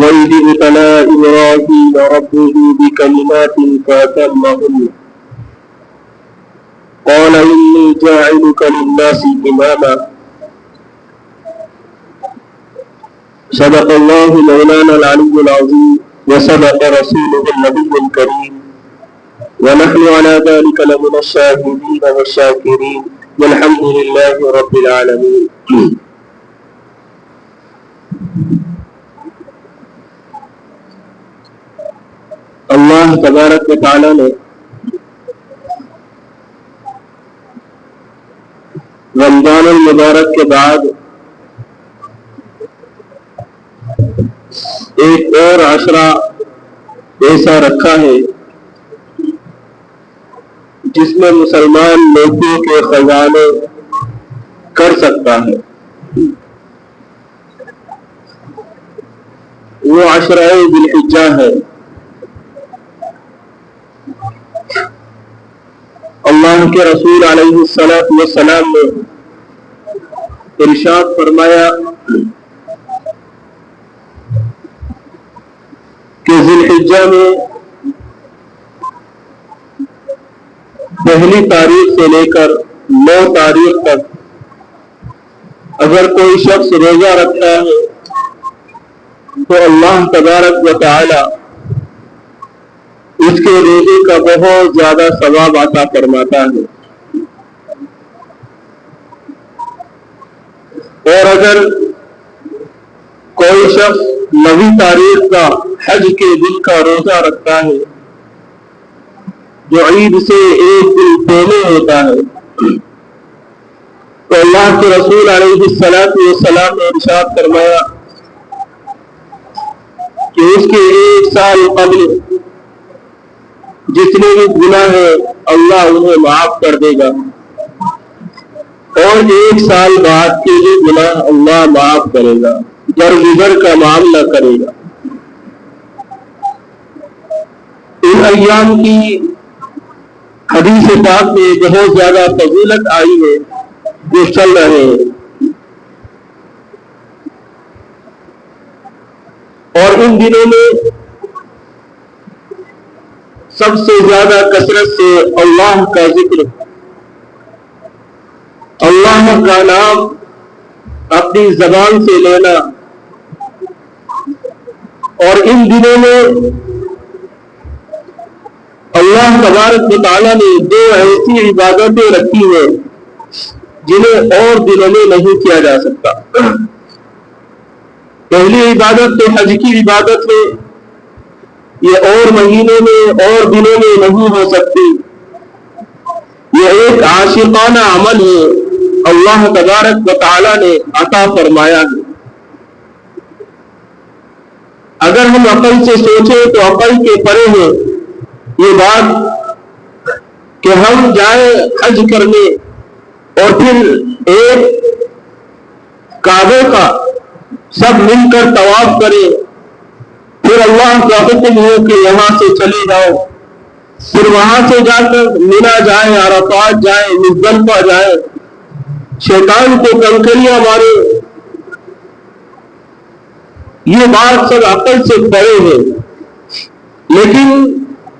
وإذ ابتلى إبراهيم ربه بكلمات فأتمهن قال إني جاعلك للناس إماما صدق الله مولانا العلي العظيم وصدق رسوله النبي الكريم ونحن على ذلك لمن الشاهدين والشاكرين والحمد لله رب العالمين. اللہ تبارک و تعالی نے رمضان المبارک کے بعد ایک اور عشرہ ایسا رکھا ہے جس میں مسلمان نیکیوں کے خزانے کر سکتا ہے. وہ عشرہ ذی الحجہ ہے. اللہ کے رسول علیہ الصلوۃ والسلام نے ارشاد فرمایا کہ ذی الحجہ میں پہلی تاریخ سے لے کر 9 تاریخ تک اگر کوئی شخص روزہ رکھتا ہے تو اللہ تبارک و تعالی اس کے روزے کا بہت زیادہ ثواب عطا فرماتا ہے. اور اگر کوئی شخص 9 تاریخ کا حج کے دن کا روزہ رکھتا ہے جو عید سے ایک دن پہلے ہوتا ہے تو اللہ کے رسول علیہ الصلوۃ والسلام نے ارشاد فرمایا کہ اس کے 1 سال قبل جتنے بھی گناہ ہیں اللہ انہیں معاف کر دے گا اور 1 سال بعد کے بھی گناہ اللہ معاف کرے گا، درگزر کا معاملہ کرے گا. ان ایام کی حدیث پاک میں بہت زیادہ فضیلت آئی ہے جو چل رہے ہیں، اور ان دنوں میں سب سے زیادہ کثرت سے اللہ کا ذکر، اللہ کا نام اپنی زبان سے لینا. اور ان دنوں میں اللہ تبارک و تعالیٰ نے 2 ایسی عبادتیں رکھی ہیں جنہیں اور دنوں میں نہیں کیا جا سکتا. پہلی عبادت تو حج کی عبادت ہے، یہ اور مہینوں میں اور دنوں میں نہیں ہو سکتی. یہ ایک عاشقانہ عمل ہے، اللہ تبارک و تعالی نے عطا فرمایا ہے. اگر ہم عقل سے سوچیں تو عقل کے پرے ہے یہ بات کہ ہم جائیں حج کرنے اور پھر ایک کعبے کا سب مل کر طواف کریں، پھر اللہ کا حکم ہو کہ یہاں سے چلے جاؤ، پھر وہاں سے جا کر مینا جائیں، عرفات جائیں، مزدلفہ جائیں، شیطان کو کنکریاں مارے. یہ بات سب عقل سے پرے ہے، لیکن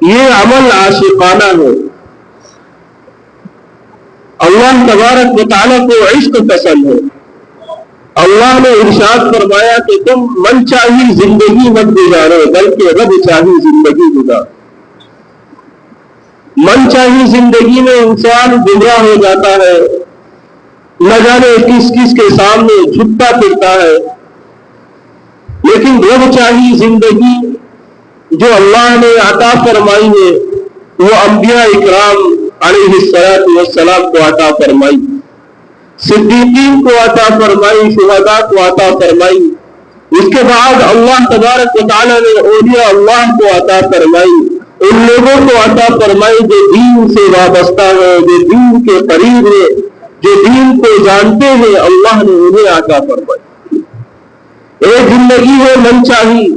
یہ عمل عاشقانہ ہے. اللہ تبارک و تعالیٰ کو عشق پسند ہے. اللہ نے ارشاد فرمایا کہ تم من چاہی زندگی مت گزارو بلکہ رب چاہی زندگی گزارو. من چاہی زندگی میں انسان گمراہ ہو جاتا ہے، نہ جانے کس کس کے سامنے جھکتا پھرتا ہے. لیکن رب چاہی زندگی جو اللہ نے عطا فرمائی ہے وہ انبیاء اکرام علیہ السلام کو عطا فرمائی، صدیقین کو عطا فرمائی، شہداء کو عطا فرمائی. اس کے بعد اللہ تبارک و تعالی نے اولیاء اللہ کو عطا فرمائی، ان لوگوں کو عطا فرمائی جو دین سے وابستہ ہے، جو دین کے قریب ہے، جو دین کو جانتے ہیں، اللہ نے انہیں عطا فرمائی. ایک زندگی ہے من چاہی.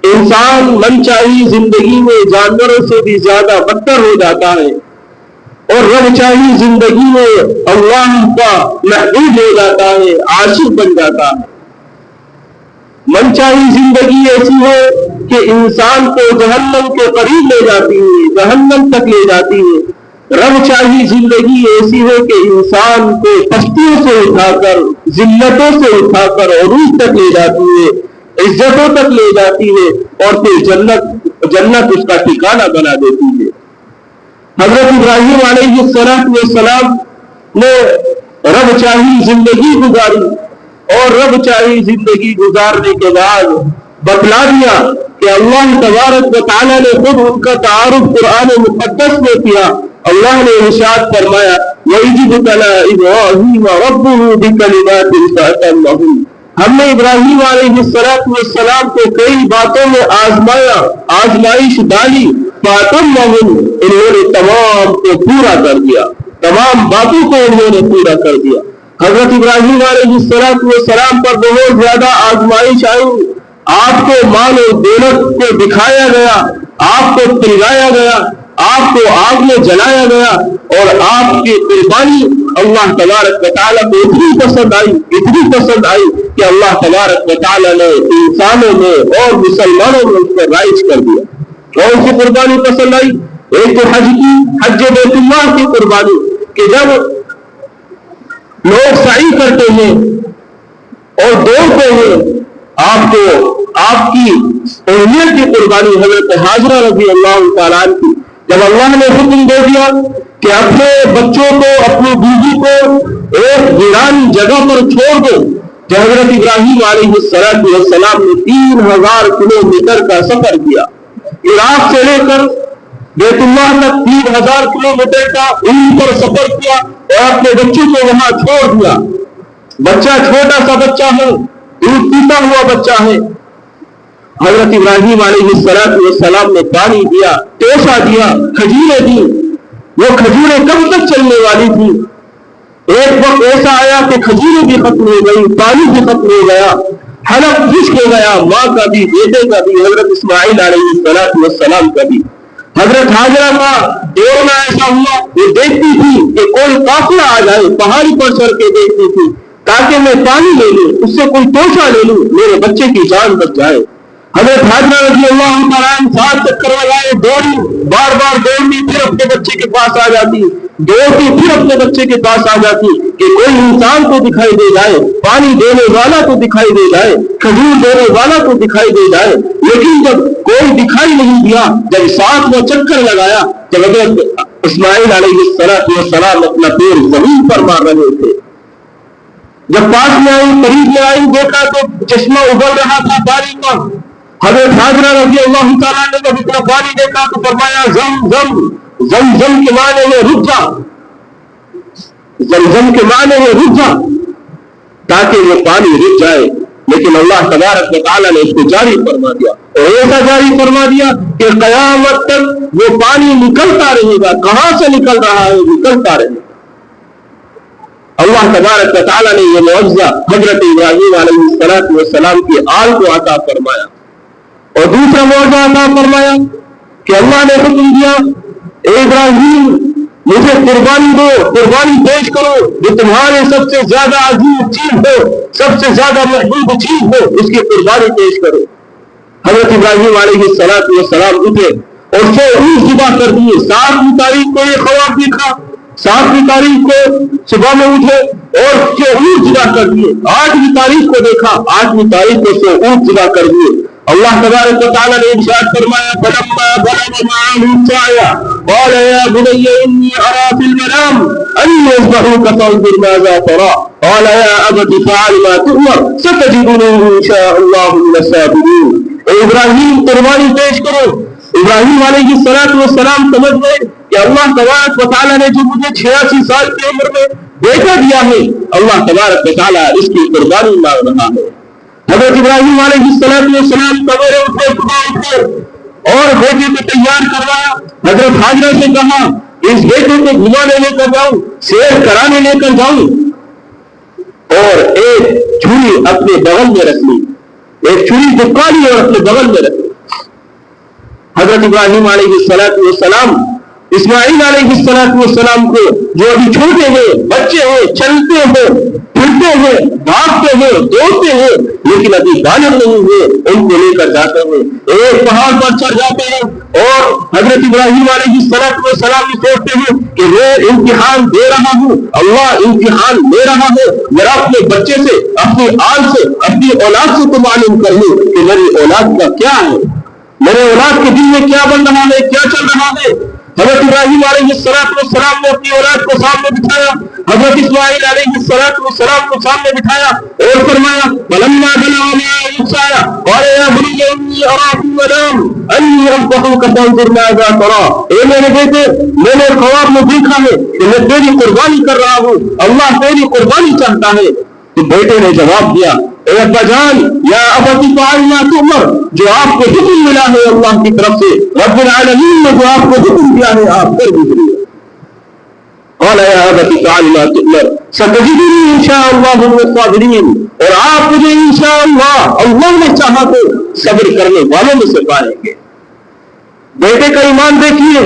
انسان من چاہی زندگی میں جانوروں سے بھی زیادہ بدتر ہو جاتا ہے، اور رب چاہی زندگی میں اللہ کا محبوب ہو جاتا ہے، عاشق بن جاتا ہے. منچاہی زندگی ایسی ہے کہ انسان کو جہنم کے قریب لے جاتی ہے، جہنم تک لے جاتی ہے۔ رب چاہی زندگی ایسی ہے کہ انسان کو پستیوں سے اٹھا کر، ذلتوں سے اٹھا کر عروج تک لے جاتی ہے، عزتوں تک لے جاتی ہے، اور پھر جنت اس کا ٹھکانہ بنا دیتی ہے۔ حضرت ابراہیم علیہ السلام نے رب چاہی زندگی گزاری، اور رب چاہی زندگی گزارنے کے بعد بتلا دیا کہ اللہ تبارک و تعالیٰ نے خود ان کا تعارف قرآن مقدس میں کیا۔ اللہ نے ارشاد فرمایا وَإِذِ ابْتَلَىٰ إِبْرَاهِيمَ رَبُّهُ بِكَلِمَاتٍ فَأَتَمَّهُنَّ، ہم نے ابراہیم علیہ السلام کو کئی باتوں میں آزمایا، آزمائش ڈالی، فَأَتَمَّهُنَّ، انہوں نے تمام کو پورا کر دیا، تمام باتوں کو انہوں نے پورا کر دیا۔ حضرت ابراہیم علیہ السلام پر بہت زیادہ آزمائش آئی، آپ کو مال و دولت کو دکھایا گیا، آپ کو پلگایا گیا، آپ کو آگ میں جلایا گیا، اور آپ کی قربانی اللہ تبارک و تعالیٰ کو اتنی پسند آئی کہ اللہ تبارک و تعالیٰ نے انسانوں میں اور مسلمانوں میں اس کو رائج کر دیا۔ کون سی قربانی پسند آئی؟ ایک تو حج بیت اللہ کی قربانی، کہ جب لوگ سعی کرتے ہیں اور دوڑتے ہیں، آپ کی اہمیت کی قربانی حضرت حاجرہ رضی اللہ تعالیٰ عنہ کی، جب اللہ نے حکم دے دیا کہ اپنے بچوں کو، اپنی بیوی کو ایک ویران جگہ پر چھوڑ دو، جو حضرت ابراہیم علیہ السلام نے 3000 کلومیٹر کا سفر کیا، عراق سے لے کر بیت اللہ تک 3000 کلومیٹر کا ان پر سفر کیا، اور اپنے بچوں کو وہاں چھوڑ دیا۔ بچہ چھوٹا سا بچہ ہے، دودھ پیتا ہوا بچہ ہے۔ حضرت ابراہیم علیہ السلام نے پانی دیا، توشہ دیا، کھجوریں دی۔ وہ کھجوریں کب تک چلنے والی تھی؟ ایک وقت ایسا آیا کہ کھجوریں بھی ختم ہو گئی، پانی بھی ختم ہو گیا، حلق خشک ہو گیا، ماں کا بھی، بیٹے کا بھی، حضرت اسماعیل علیہ السلام کا بھی۔ حضرت حاجرہ کا دوڑنا ایسا ہوا، وہ دیکھتی تھی کہ کوئی قافلہ آ جائے، پہاڑی پر چڑھ کے دیکھتی تھی تاکہ میں پانی لے لوں، اس سے کوئی توشہ لے لوں، میرے بچے کی جان بچ جائے۔ حضرت حاجرہ رضی اللہ تعالیٰ 7 چکر لگائے، دوڑی، بار بار دوڑی، پھر اپنے بچے کے پاس آ جاتی، دوڑتی پھر اپنے بچے کے پاس آ جاتی کہ کوئی انسان کو دکھائی دے جائے، پانی دینے والا کو دکھائی دے جائے، کھجور دینے والا کو دکھائی دے جائے۔ لیکن جب کوئی دکھائی نہیں دیا، جب 7واں چکر لگایا، جب حضرت اسماعیل علیہ السلام اپنا پیر زمین پر مار رہے تھے، جب پاس میں آئی، قریب میں آئی، دیکھا تو چشمہ ابل رہا تھا پانی کا۔ حضرت حاجرہ رضی اللہ تعالیٰ نے جب اتنا پانی دیکھا تو فرمایا زمزم کے معنی میں رک جا، زمزم کے معنی میں رک جا، تاکہ وہ پانی رک جائے۔ لیکن اللہ تبارک و تعالیٰ نے اس کو جاری فرما دیا، اور ایسا جاری فرما دیا کہ قیامت تک وہ پانی نکلتا رہے گا۔ کہاں سے نکل رہا ہے؟ نکلتا رہے گا۔ اللہ تبارک و تعالیٰ نے یہ معجزہ حضرت ابراہیم علیہ السلام کی آل کو عطا فرمایا، اور دوسرا معجزہ عطا فرمایا کہ اللہ نے حکم دیا اے ابراہیم مجھے قربانی دو، قربانی پیش کرو، جو تمہارے سب سے زیادہ عزیز چیز ہو، سب سے زیادہ محبوب چیز ہو، اس کی قربانی پیش کرو۔ حضرت ابراہیم علیہ السلام اٹھے اور 100 اونٹ ذبح کر دیے۔ 7ویں تاریخ کو یہ خواب دیکھا، 7ویں تاریخ کو صبح میں اٹھے اور 100 اونٹ ذبح کر دیے۔ 8ویں تاریخ کو دیکھا، 8ویں تاریخ کو 100 اونٹ ذبح کر دیے۔ اللہ تبارک و تعالیٰ نے ارشاد فرمایا فلما بلغ معه السعي قال يا بني إني أرى في المنام أني أذبحك فانظر ماذا ترى قال يا أبت افعل ما تؤمر ستجدني إن شاء الله من الصابرين۔ ابراہیم قربانی پیش کرو۔ ابراہیم علیہ السلام سمجھ گئے کہ اللہ تبارک و تعالیٰ نے جو مجھے 86 سال کی عمر میں بیٹا دیا ہے، اللہ تبارک و تعالیٰ اس کی قربانی مانگ رہا ہے۔ حضرت ابراہیم علیہ السلام سویرے اٹھے، صبح اٹھے اور بیٹے کو تیار کروایا۔ حضرت حاجرہ سے کہا اس بیٹے کو گھمانے لے کر جاؤں، سیر کرانے لے کر جاؤں، اور ایک چھری اپنے بغل میں رکھ لی، ایک چھری چپکا لی اور اپنے بغل میں رکھ لی۔ حضرت ابراہیم علیہ السلام اسماعیل علیہ السلام کو جو ابھی چھوٹے ہیں، بچے ہیں، چلتے ہیں، پھرتے ہیں, بھاگتے ہیں, دوڑتے ہیں, لیکن ابھی بالغ نہیں ہوئے, ان کو لے کر جاتے ہیں, ایک پہاڑ پر چڑھ جاتے ہیں اور حضرت ابراہیم علیہ السلام سوچتے ہیں کہ میں امتحان دے رہا ہوں, اللہ امتحان لے رہا ہے, میرا اپنے بچے سے, اپنی آل سے, اپنی اولاد سے تو معلوم کر لوں کہ میری اولاد کا کیا ہے, میرے اولاد کے دل میں کیا بن رہا ہے, کیا چل رہا ہے. حضرت ابراہیم علیہ السلام نے اپنی اولاد کو سامنے بٹھایا, حضرت اسماعیل علیہ السلام کو سامنے بٹھایا اور فرمایا فلما بلغ معه السعي قال يا بني اني ارى في المنام اني اذبحك فانظر ماذا ترى. اے میرے بیٹے, میں نے خواب میں دیکھا ہے کہ میں تیری قربانی کر رہا ہوں, اللہ تیری قربانی چاہتا ہے. تو بیٹے نے جواب دیا, اے ابا جان, یا ابت فعل ما تؤمر, جو آپ کو حکم ملا ہے اللہ کی طرف سے, رب العالمین نے جو آپ کو حکم دیا ہے آپ کر دیجیے. قال يا ابت فعل ما تؤمر ستجدني ان شاء الله من الصابرين, اور آپ مجھے انشاءاللہ اللہ نے چاہا تو صبر کرنے والوں میں سے پائیں گے. بیٹے کا ایمان دیکھیے,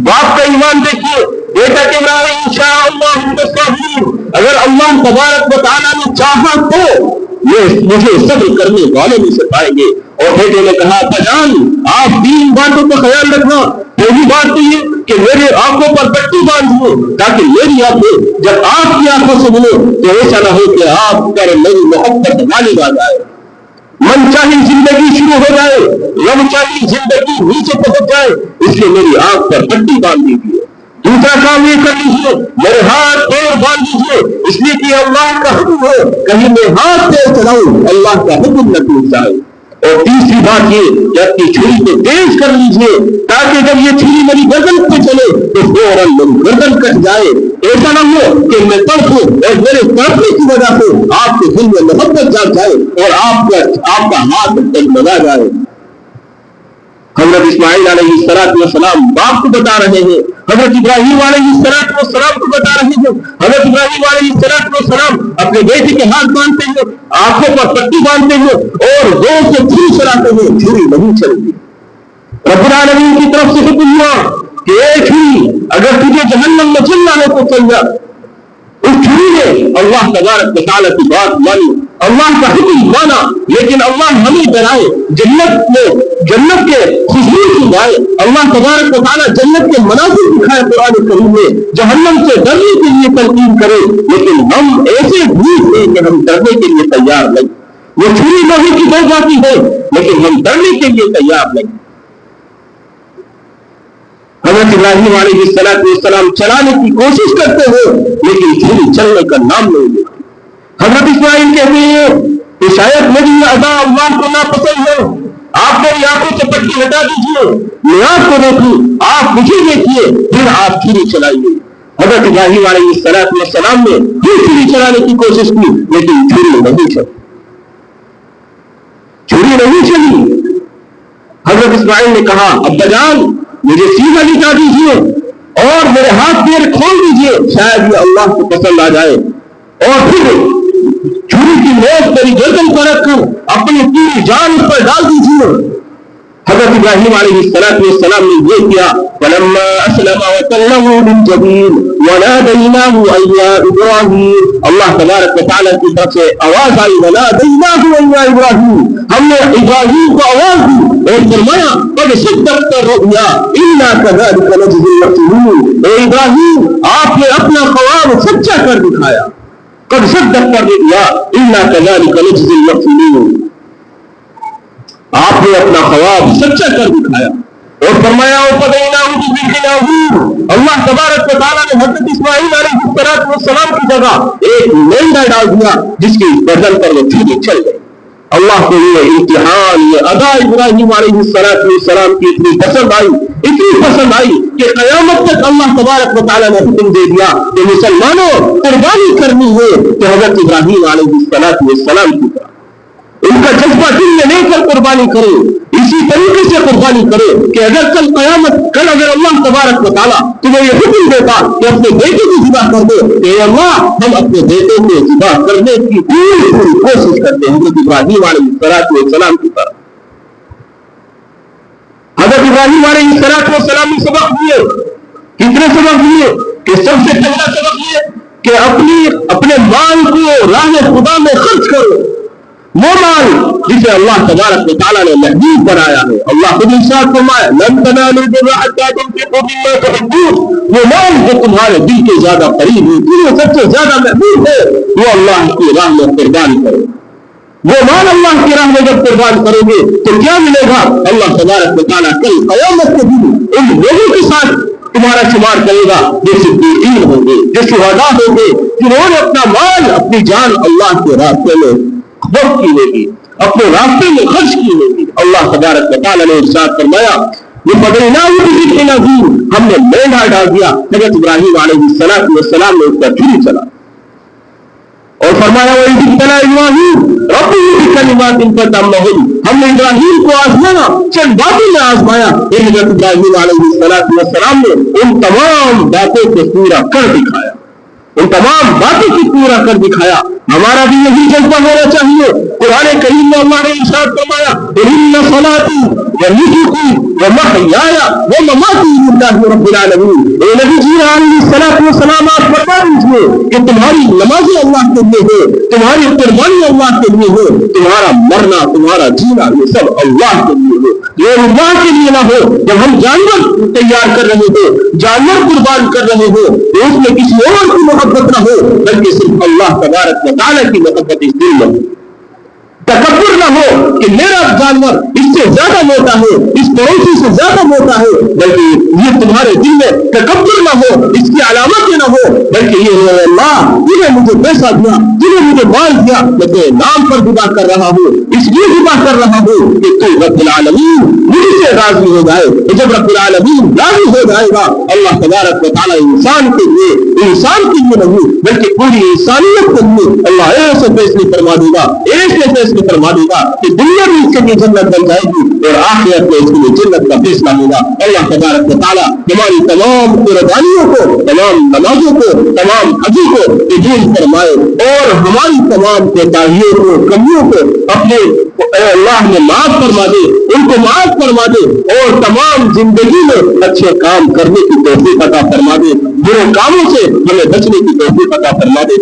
باپ کا ایمان دیکھیے, بیٹا کہہ رہا ہے انشاءاللہ من الصابرین, اگر اللہ تبارک و تعالیٰ نے چاہا تو مجھے صبر کرنے والوں میں سے پائیں گے. اور بیٹے نے کہا بجان آپ 3 باتوں کا خیال رکھنا. پہلی بات تو یہ کہ میرے آنکھوں پر پٹی باندھو تاکہ میری آنکھیں جب آپ کی آنکھوں سے ملے تو ایسا نہ ہو کہ آپ پر میری محبت غالب آ جائے, من چاہی زندگی شروع ہو جائے, رب چاہی زندگی نیچے پہنچ جائے, اس لیے میری آنکھ پر پٹی باندھ دیجیے. دوسرا کام یہ کر لیجیے, میرے ہاتھ پیر باندھ دیجیے, اس لیے کہ اللہ کا حکم ہے, کہیں میں ہاتھ پیر چلاؤں اللہ کا حکم نہ ٹوٹ جائے. اور تیسری بات یہ کہ اپنی چھری کو تیز کر لیجیے تاکہ جب یہ چھری میری گردن پہ چلے تو فوراً میری گردن کٹ جائے. ایسا نہ ہو کہ میں تڑپوں اور میرے تڑپنے کی وجہ سے آپ کے دل میں محبت جاگ جائے اور آپ کا ہاتھ ڈگمگا جائے. حضرت اسماعیل علیہ السلام باپ کو بتا رہے ہیں, حضرت ابراہیم علیہ السلام کو بتا رہے ہیں. حضرت ابراہیم علیہ السلام اپنے بیٹے کے ہاتھ باندھتے ہیں, آنکھوں پر پٹی باندھتے ہیں اور زور سے چھری چلاتے ہیں, چھری نہیں چلتی. رب العالمین کی طرف سے حکم ہوا کہ اے چھری, اگر تجھے جہنم میں چلنا ہے تو چل جا. اس چھری نے اللہ تبارک و تعالیٰ کی بات مانی, اللہ کا حکم مانا, لیکن اللہ ہمیں ڈرائے, جنت کے خوشبو سنائے, اللہ تبارک و تعالیٰ جنت کے مناظر دکھائے قرآن کریم میں, جہنم سے ڈرنے کے لیے تلقین کرے, لیکن ہم ایسے بھوک ہیں کہ ہم ڈرنے کے لیے تیار نہیں. وہ چھری لوہے کی دو جاتی ہے لیکن ہم ڈرنے کے لیے تیار نہیں. حضرت ابراہیم علیہ السلام چلانے کی کوشش کرتے ہیں لیکن چھری چلنے کا نام نہیں لیتے. حضرت اسماعیل کہتے ہیں کہ شاید میری ادا اللہ کو ناپسند ہے, آپ میری آنکھوں سے پٹی ہٹا دیجیے, میں آپ کو دیکھوں, آپ مجھے دیکھیے, پھر آپ چھری چلائیے. حضرت ابراہیم علیہ السلام نے پھر چھری چلانے کی کوشش کی لیکن چھری نہیں چلی. حضرت اسماعیل نے کہا ابا جان مجھے سیدھا لٹا دیجیے اور میرے ہاتھ پیر کھول دیجیے, شاید یہ اللہ کو پسند آ جائے. اور پھر چھری کی نوک میری گردن پر رکھ کر اپنی پوری جان اس پر ڈال دیجیے. حضرت ابراہیم علیہ السلام نے یہ کیا. فلما اسلم وتله للجبين وناديناه ان يا ابراهيم, اللہ تبارک و تعالیٰ کی طرف سے آواز آئی, وناديناه ان يا ابراهيم, ہم نے ابراہیم کو آواز دی اور فرمایا قد صدقت الرؤيا انا كذلك نجزي المحسنين. اے ابراہیم آپ نے اپنا خواب سچا کر دکھایا, قد صدقت الرؤيا انا كذلك نجزي المحسنين, آپ نے اپنا خواب سچا کر دکھایا. اور فرمایا اللہ تبارک و تعالیٰ نے حضرت اسماعیل علیہ السلام کی جگہ ایک مینڈا ڈال دیا جس کی گردن پر وہ چھری چل گئی. اللہ کو یہ امتحان, یہ ادا ابراہیم علیہ السلام کی اتنی پسند آئی کہ قیامت تک اللہ تبارک و تعالیٰ نے حکم دے دیا کہ مسلمانوں قربانی کرنی ہے تو حضرت ابراہیم علیہ السلام کی طرح ان کا جذبہ دل میں لے کر قربانی کرے. اسی طریقے سے قربانی کرے کہ اگر اگر اللہ تبارک و تعالیٰ تمہیں یہ حکم دیتا کہ اپنے بیٹے کو ذبح کر دے, کہ اللہ ہم اپنے بیٹے کو ذبح کرنے کی پوری کوشش کرتے ہیں حضرت ابراہیم علیہ السلام کی طرح. حضرت ابراہیم علیہ السلام نے سبق دیے, کتنے سبق دیے کہ سب سے پہلا سبق یہ کہ اپنے مال کو راہ خدا میں خرچ کرو، وہ مال جسے اللہ تبارک و تعالیٰ نے محدود بنایا ہے۔ اللہ خود ارشاد فرمایا لن تنالوا البر حتى تنفقوا مما تحبون، وہ مال جو تمہارے دل کے زیادہ قریب ہے، تمہیں سب سے زیادہ محبوب ہے، وہ اللہ کی راہ میں قربان کرو۔ وہ مال اللہ کی راہ میں جب قربان کرو گے تو کیا ملے گا؟ اللہ تبارک و تعالیٰ کل قیامت کے دن ان لوگوں کے ساتھ تمہارا شمار کرے گا جو صدیقین ہوں گے، جو شہداء ہوں گے، جنہوں نے اپنا مال، اپنی جان اللہ کے راستے میں خرچ کی ہوگی، اپنے راستے میں خرچ کی ہوگی۔ اللہ تبارک و تعالیٰ نے ارشاد فرمایا وَفَدَيْنَاهُ بِذِبْحٍ عَظِيمٍ، ہم نے مینڈا ڈال دیا حضرت ابراہیم علیہ السلام نے اس پر چھری چلا اور فرمایا وَإِذِ ابْتَلَىٰ إِبْرَاهِيمَ رَبُّهُ بِكَلِمَاتٍ فَأَتَمَّهُنَّ، ہم نے ابراہیم کو آزمایا، چند باتوں میں آزمایا۔ حضرت ابراہیم علیہ السلام نے ان تمام باتوں کو پورا کر دکھایا، ان تمام باتوں کو پورا کر دکھایا۔ ہمارا بھی یہی جذبہ ہونا چاہیے۔ قرآن کریم میں اللہ نے ارشاد فرمایا إِنَّ صَلَاتِي وَنُسُكِي وَمَحْيَايَ وَمَمَاتِي لِلَّهِ رَبِّ الْعَالَمِينَ، اے نبی جی علیہ السلام آپ فرما دیجیے کہ تمہاری نمازیں اللہ کے لیے ہے، تمہاری قربانی اللہ کے لیے ہے، تمہارا مرنا، تمہارا جینا، یہ سب اللہ کے لیے ہے، یہ اللہ کے لیے نہ ہو۔ جب ہم جانور تیار کر رہے ہو، جانور قربان کر رہے ہو تو اس میں کسی اور کی محبت نہ ہو، بلکہ صرف اللہ تبارک و تعالیٰ کی محبت اس دل میں ہو۔ تکبر نہ ہو کہ میرا جانور اس سے زیادہ موٹا ہے، اس پڑوسی سے زیادہ موٹا ہے، بلکہ یہ تمہارے دل میں تکبر نہ ہو، اس کی علامت نہ ہو، بلکہ یہ ہے اللہ جنہیں مجھے پیسہ دیا، جنہیں مجھے مال دیا، میں تیرے نام پر دعا کر رہا ہوں، اس لیے دعا کر رہا ہوں کہ تو رب العالمین مجھ سے راضی ہو جائے۔ جب رب العالمین راضی ہو جائے گا اللہ تبارک و تعالیٰ انسان کے لیے نہیں بلکہ پوری انسانیت کے لیے اللہ ایسے فیصلے فرما دے گا، ایسے فیصلے فرما دے گا کہ دنیا بھی اس کے لیے جنت بن جائے گی اور آخرت میں اس کے لیے جنت کا فیصلہ ہوگا۔ اللہ تبارک و تعالیٰ ہماری تمام قربانیوں کو، تمام نمازوں کو، تمام حجوں کو قبول فرمائے اور ہماری تمام کوتاہیوں کو، کمیوں کو اپنے اللہ نے معاف فرما دے، ان کو معاف فرما دے اور تمام زندگی میں اچھے کام کرنے کی توفیق عطا فرما دے، برے کاموں سے ہمیں بچنے کی توفیق عطا فرما دے۔